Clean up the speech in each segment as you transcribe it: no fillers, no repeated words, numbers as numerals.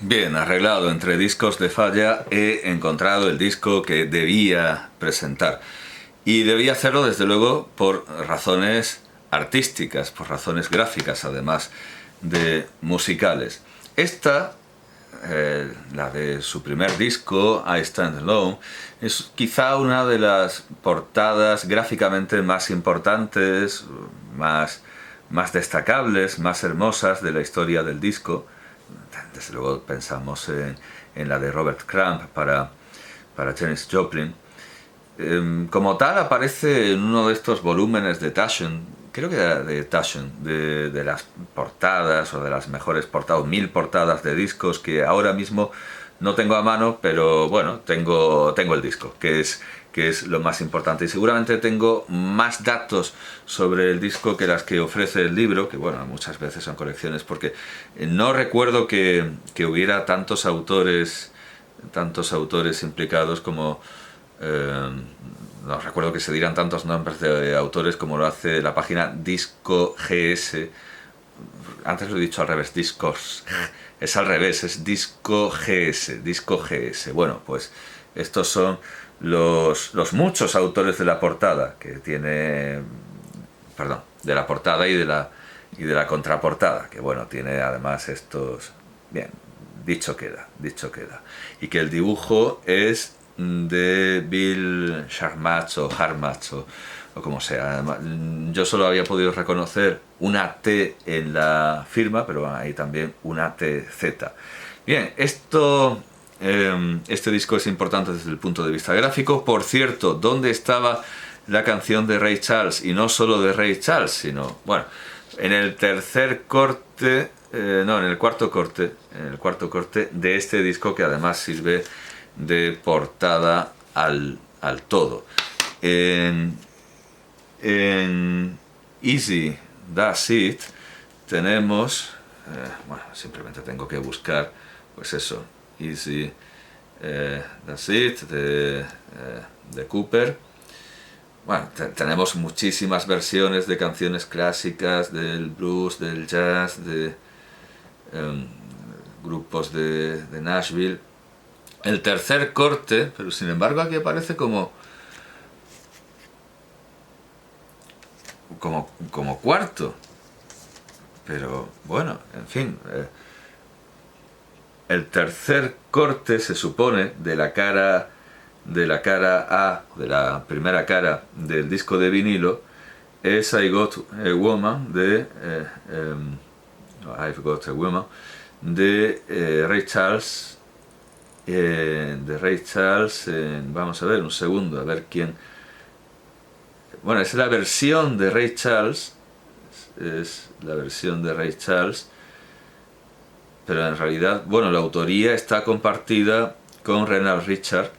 Bien, arreglado. Entre discos de falla he encontrado el disco que debía presentar. Y debía hacerlo, desde luego, por razones artísticas, por razones gráficas, además de musicales. Esta, la de su primer disco, I Stand Alone, es quizá una de las portadas gráficamente más importantes, más destacables, más hermosas de la historia del disco. Desde luego pensamos en la de Robert Crumb para Janis Joplin. Como tal aparece en uno de estos volúmenes de Taschen, creo que era de Taschen, de las portadas o de las mejores portadas, 1000 portadas de discos que ahora mismo no tengo a mano, pero bueno, tengo el disco, que es lo más importante. Y seguramente tengo más datos sobre el disco que las que ofrece el libro, que bueno, muchas veces son colecciones, porque no recuerdo que hubiera tantos autores implicados como... no recuerdo que se dieran tantos nombres de autores como lo hace la página Disco GS. Antes lo he dicho al revés, Discos. Es al revés, es Disco GS, Disco GS. Bueno, pues estos son los muchos autores de la portada que tiene, perdón, de la portada y de la contraportada, que bueno, tiene además estos, bien, dicho queda. Y que el dibujo es de Bill Sharmach o Harmach o como sea. Yo solo había podido reconocer una T en la firma, pero hay también una TZ. Bien, este disco es importante desde el punto de vista gráfico. Por cierto, ¿dónde estaba la canción de Ray Charles? Y no solo de Ray Charles, sino, bueno, en el tercer corte, no, en el cuarto corte de este disco, que además sirve de portada al todo. En Easy Does It tenemos, bueno, simplemente tengo que buscar, pues eso, Easy Does It de Cooper. Bueno, tenemos muchísimas versiones de canciones clásicas, del blues, del jazz, de grupos de Nashville. El tercer corte, pero sin embargo aquí aparece como cuarto. Pero bueno, en fin. El tercer corte se supone de la cara A, de la primera cara del disco de vinilo, es I Got a Woman I've Got a Woman de Ray Charles. Vamos a ver un segundo, a ver quién. Bueno, es la versión de Ray Charles, pero en realidad, bueno, la autoría está compartida con Renald Richard,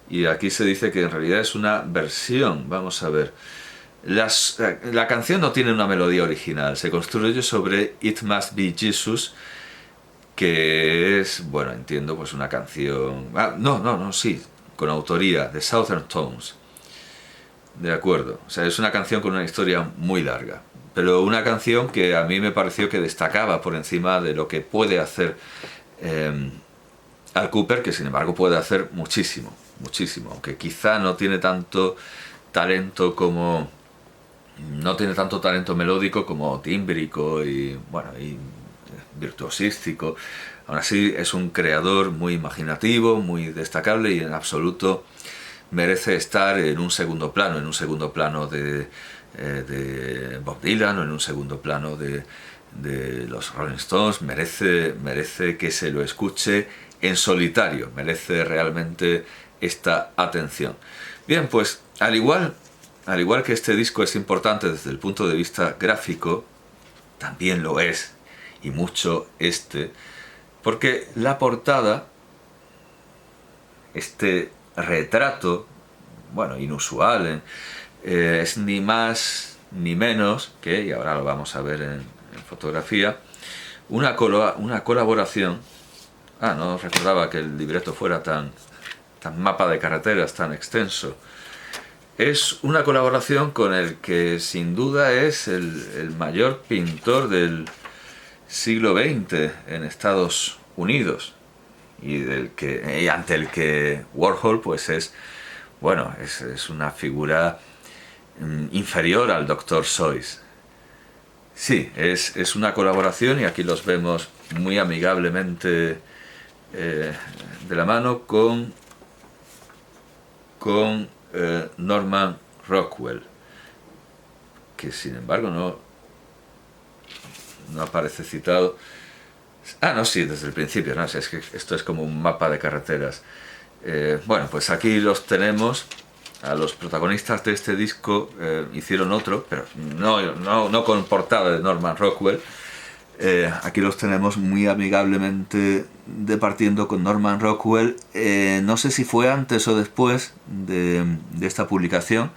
y aquí se dice que en realidad es una versión. Vamos a ver. La canción no tiene una melodía original, se construye sobre It Must Be Jesus, que es, bueno, entiendo, pues una canción... sí, con autoría de Southern Tones. De acuerdo, o sea, es una canción con una historia muy larga, pero una canción que a mí me pareció que destacaba por encima de lo que puede hacer Al Cooper, que sin embargo puede hacer muchísimo, aunque quizá no tiene tanto talento melódico como tímbrico y, bueno, y virtuosístico. Aún así es un creador muy imaginativo, muy destacable, y en absoluto merece estar en un segundo plano de Bob Dylan, o en un segundo plano de los Rolling Stones. Merece que se lo escuche en solitario, merece realmente esta atención. Bien, pues al igual que este disco es importante desde el punto de vista gráfico, también lo es, y mucho, porque la portada, este retrato, bueno, inusual, es ni más ni menos que, y ahora lo vamos a ver en fotografía, una colaboración. No recordaba que el libreto fuera tan mapa de carreteras, tan extenso. Es una colaboración con el que sin duda es el mayor pintor del siglo XX en Estados Unidos y ante el que Warhol pues es, bueno, es una figura inferior al Dr. Seuss. Sí, es una colaboración y aquí los vemos muy amigablemente de la mano con Norman Rockwell, que sin embargo no aparece citado. Ah, no, sí, desde el principio, no, es que esto es como un mapa de carreteras. Bueno, pues aquí los tenemos. A los protagonistas de este disco hicieron otro, pero no con portada de Norman Rockwell. Aquí los tenemos muy amigablemente departiendo con Norman Rockwell. No sé si fue antes o después de esta publicación,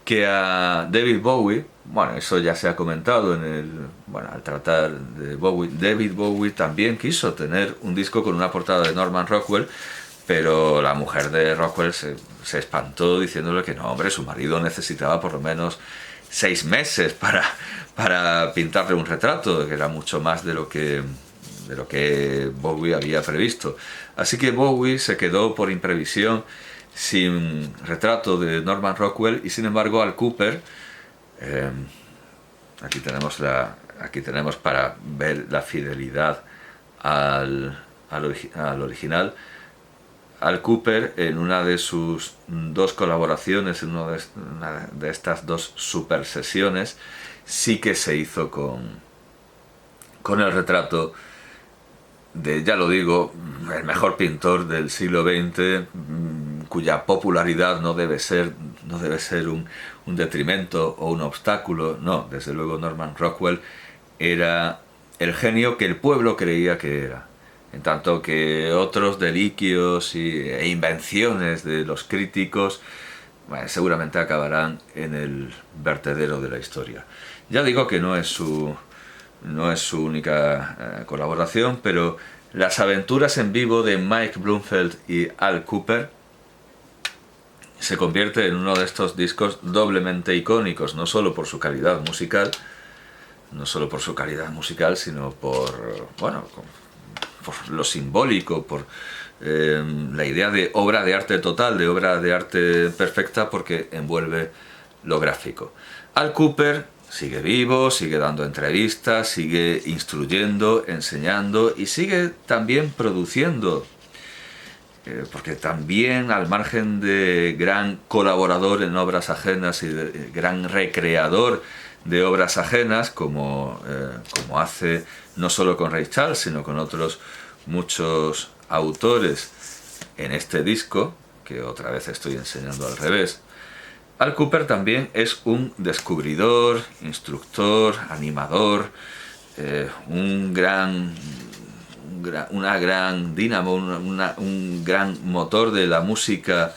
que a David Bowie, bueno, eso ya se ha comentado al tratar de Bowie, David Bowie también quiso tener un disco con una portada de Norman Rockwell, pero la mujer de Rockwell se espantó diciéndole que no, hombre, su marido necesitaba por lo menos 6 meses para pintarle un retrato, que era mucho más de lo que Bowie había previsto. Así que Bowie se quedó por imprevisión sin retrato de Norman Rockwell y sin embargo Al Kooper, aquí tenemos para ver la fidelidad al original. Al Kooper, en una de sus 2 colaboraciones, en una de estas 2 super sesiones, sí que se hizo con el retrato de, ya lo digo, el mejor pintor del siglo XX, cuya popularidad no debe ser un detrimento o un obstáculo. No, desde luego Norman Rockwell era el genio que el pueblo creía que era, en tanto que otros deliquios e invenciones de los críticos, bueno, seguramente acabarán en el vertedero de la historia. Ya digo que no es su única colaboración, pero las aventuras en vivo de Mike Bloomfield y Al Kooper se convierte en uno de estos discos doblemente icónicos, no solo por su calidad musical, sino por lo simbólico, por la idea de obra de arte total, de obra de arte perfecta, porque envuelve lo gráfico. Al Kooper sigue vivo, sigue dando entrevistas, sigue instruyendo, enseñando y sigue también produciendo, porque también, al margen de gran colaborador en obras ajenas y de gran recreador de obras ajenas, como hace no solo con Ray Charles, sino con otros muchos autores en este disco, que otra vez estoy enseñando al revés, Al Kooper también es un descubridor, instructor, animador, una gran dínamo, un gran motor de la música,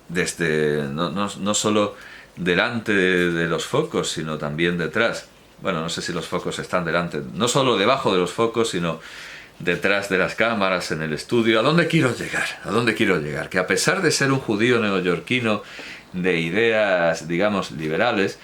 desde no solo delante de los focos, sino también detrás. Bueno, no sé si los focos están delante, no solo debajo de los focos, sino detrás de las cámaras, en el estudio. ¿A dónde quiero llegar? Que a pesar de ser un judío neoyorquino de ideas, digamos, liberales,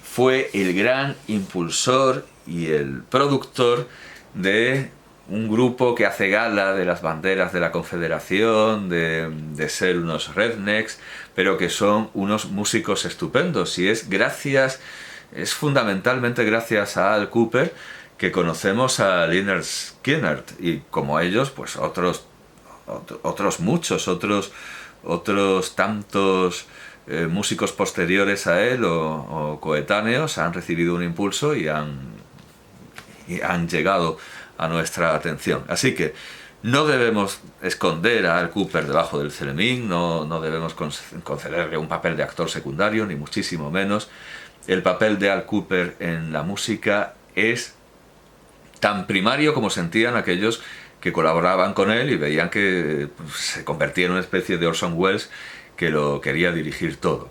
fue el gran impulsor y el productor de un grupo que hace gala de las banderas de la Confederación, de ser unos rednecks, pero que son unos músicos estupendos. Y es fundamentalmente gracias a Al Kooper que conocemos a Lynyrd Skynyrd, y como ellos, pues otros muchos, otros tantos músicos posteriores a él o coetáneos han recibido un impulso y han llegado a nuestra atención. Así que no debemos esconder a Al Kooper debajo del celemín, no debemos concederle un papel de actor secundario, ni muchísimo menos. El papel de Al Kooper en la música es tan primario como sentían aquellos que colaboraban con él y veían que se convertía en una especie de Orson Welles que lo quería dirigir todo,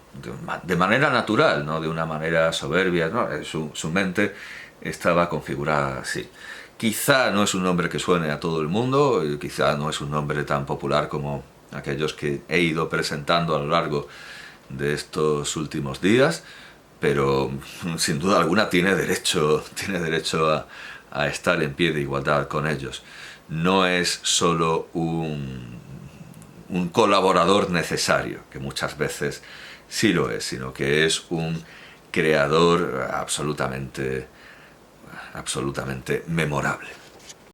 de manera natural, no de una manera soberbia, ¿no? Su mente estaba configurada así. Quizá no es un nombre que suene a todo el mundo, quizá no es un nombre tan popular como aquellos que he ido presentando a lo largo de estos últimos días, pero sin duda alguna tiene derecho a estar en pie de igualdad con ellos. No es solo un colaborador necesario, que muchas veces sí lo es, sino que es un creador absolutamente memorable.